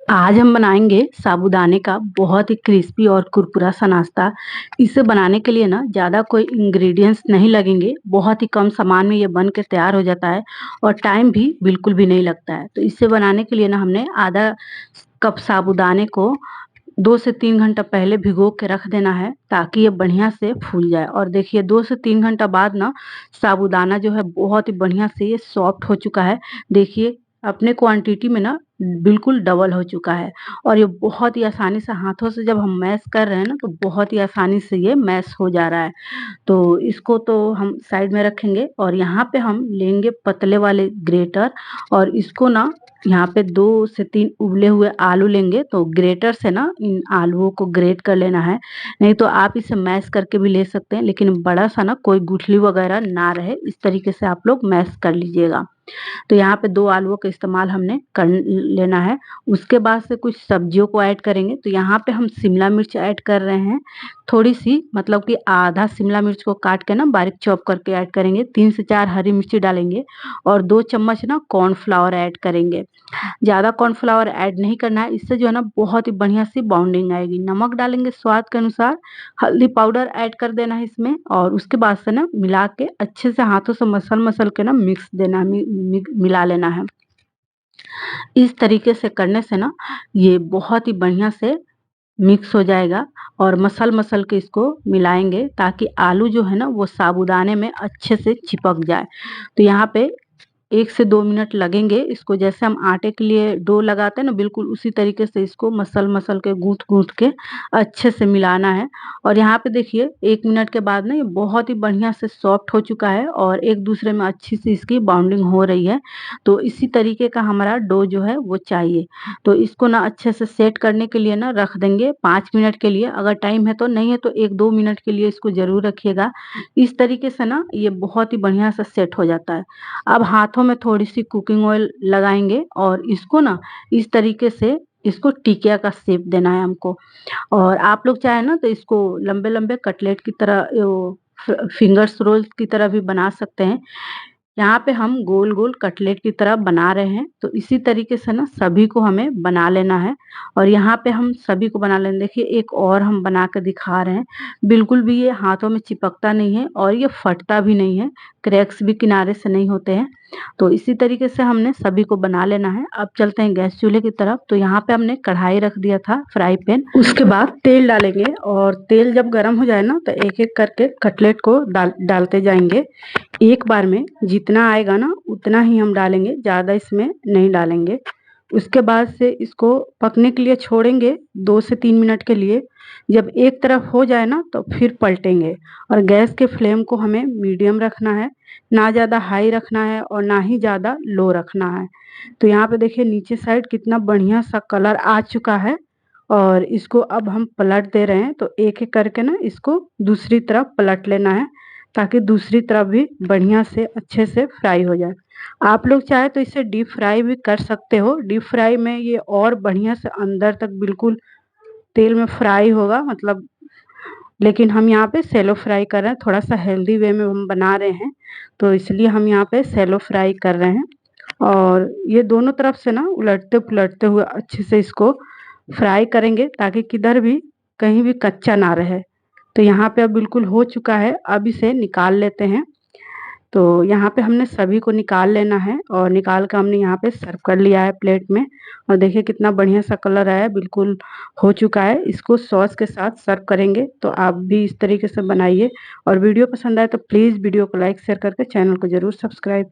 आज हम बनाएंगे साबूदाने का बहुत ही क्रिस्पी और कुरकुरा सा नाश्ता। इसे बनाने के लिए ना ज़्यादा कोई इंग्रेडिएंट्स नहीं लगेंगे, बहुत ही कम सामान में ये बन के तैयार हो जाता है और टाइम भी बिल्कुल भी नहीं लगता है। तो इसे बनाने के लिए ना हमने आधा कप साबूदाने को 2 से 3 घंटा पहले भिगो के रख देना है ताकि ये बढ़िया से फूल जाए। और देखिए 2 से 3 घंटा बाद ना साबूदाना जो है बहुत ही बढ़िया से ये सॉफ्ट हो चुका है। देखिए अपने क्वांटिटी में ना बिल्कुल डबल हो चुका है और ये बहुत ही आसानी से हाथों से जब हम मैश कर रहे हैं ना तो बहुत ही आसानी से ये मैश हो जा रहा है। तो इसको तो हम साइड में रखेंगे और यहाँ पे हम लेंगे पतले वाले ग्रेटर और इसको ना यहाँ पे 2 से 3 उबले हुए आलू लेंगे तो ग्रेटर से ना इन आलूओं को ग्रेट कर लेना है। नहीं तो आप इसे मैश करके भी ले सकते हैं, लेकिन बड़ा सा ना कोई गुठली वगैरह ना रहे, इस तरीके से आप लोग मैश कर लीजिएगा। तो यहाँ पे 2 आलूओं का इस्तेमाल हमने कर लेना है। उसके बाद से कुछ सब्जियों को ऐड करेंगे। तो यहाँ पे हम शिमला मिर्च ऐड कर रहे हैं, थोड़ी-सी मतलब कि आधा शिमला मिर्च को काट के ना बारीक चॉप करके ऐड करेंगे। 3 से 4 हरी मिर्ची डालेंगे और 2 चम्मच ना कॉर्नफ्लावर ऐड करेंगे। ज़्यादा कॉर्नफ्लावर ऐड नहीं करना है, इससे जो है ना बहुत ही बढ़िया सी बाउंडिंग आएगी। नमक डालेंगे स्वाद के अनुसार, हल्दी पाउडर ऐड कर देना है इसमें और उसके बाद से ना मिला के अच्छे से हाथों से मसल-मसल के ना मिक्स देना है, मिला लेना है। इस तरीके से करने से ना ये बहुत ही बढ़िया से मिक्स हो जाएगा और मसल-मसल के इसको मिलाएँगे ताकि आलू जो है ना वो साबूदाने में अच्छे से चिपक जाए। तो यहाँ पे 1 से 2 मिनट लगेंगे इसको, जैसे हम आटे के लिए डो लगाते हैं ना बिल्कुल उसी तरीके से इसको मसल-मसल के गूँथ-गूँथ के अच्छे से मिलाना है। और यहाँ पे देखिए 1 मिनट के बाद ना ये बहुत ही बढ़िया से सॉफ्ट हो चुका है और एक-दूसरे में अच्छी सी इसकी बाउंडिंग हो रही है। तो इसी तरीके का हमारा डो जो है वो चाहिए। तो इसको ना अच्छे से सेट करने के लिए ना रख देंगे 5 मिनट के लिए, अगर टाइम है तो, नहीं है तो 1-2 मिनट के लिए इसको ज़रूर रखिएगा। इस तरीके से ना ये बहुत ही बढ़िया से सेट हो जाता है। अब हाथों में थोड़ी-सी कुकिंग ऑयल लगाएँगे और इसको ना इस तरीके से इसको टिकिया का शेप देना है हमको। और आप लोग चाहें ना तो इसको लंबे-लंबे कटलेट की तरह फिंगर्स रोल्स की तरह भी बना सकते हैं। यहाँ पे हम गोल-गोल कटलेट की तरह बना रहे हैं, तो इसी तरीके से ना सभी को हमें बना लेना है और यहाँ पे हम सभी को बना लेंगे। देखिए एक और हम बना के दिखा रहे हैं, बिल्कुल भी ये हाथों में चिपकता नहीं है और ये फटता भी नहीं है, क्रैक्स भी किनारे से नहीं होते हैं। तो इसी तरीके से हमने सभी को बना लेना है। अब चलते हैं गैस चूल्हे की तरफ, तो यहाँ पे हमने कढ़ाई रख दिया था, फ्राई पैन। उसके बाद तेल डालेंगे और तेल जब गरम हो जाए ना तो एक-एक करके कटलेट को डालते जाएँगे। एक बार में जितना आएगा ना उतना ही हम डालेंगे, ज़्यादा इसमें नहीं डालेंगे। उसके बाद से इसको पकने के लिए छोड़ेंगे 2 से 3 मिनट के लिए। जब एक तरफ हो जाए ना तो फिर पलटेंगे और गैस के फ्लेम को हमें मीडियम रखना है, ना ज़्यादा हाई रखना है और ना ही ज़्यादा लो रखना है। तो यहाँ पे देखिए नीचे साइड कितना बढ़िया सा कलर आ चुका है और इसको अब हम पलट दे रहे हैं। तो एक-एक करके ना इसको दूसरी तरफ पलट लेना है ताकि दूसरी तरफ भी बढ़िया से अच्छे से फ्राई हो जाए। आप लोग चाहे तो इसे डीप फ्राई भी कर सकते हो। डीप फ्राई में ये और बढ़िया से अंदर तक बिल्कुल तेल में फ्राई होगा, मतलब लेकिन हम यहाँ पे शैलो फ्राई कर रहे हैं, थोड़ा-सा हेल्दी वे में हम बना रहे हैं, तो इसलिए हम यहाँ पे शैलो फ्राई कर रहे हैं। और ये दोनों तरफ से ना उलटते-पुलटते हुए अच्छे से इसको फ्राई करेंगे ताकि किधर भी कहीं भी कच्चा ना रहे। तो यहाँ पे अब बिल्कुल हो चुका है, अब इसे निकाल लेते हैं। तो यहाँ पे हमने सभी को निकाल लेना है और निकाल के हमने यहाँ पे सर्व कर लिया है प्लेट में। और देखिए कितना बढ़िया सा कलर आया है, बिल्कुल हो चुका है। इसको सॉस के साथ सर्व करेंगे, तो आप भी इस तरीके से बनाइए और वीडियो पसंद आए तो प्लीज़ वीडियो को लाइक शेयर करके चैनल को ज़रूर सब्सक्राइब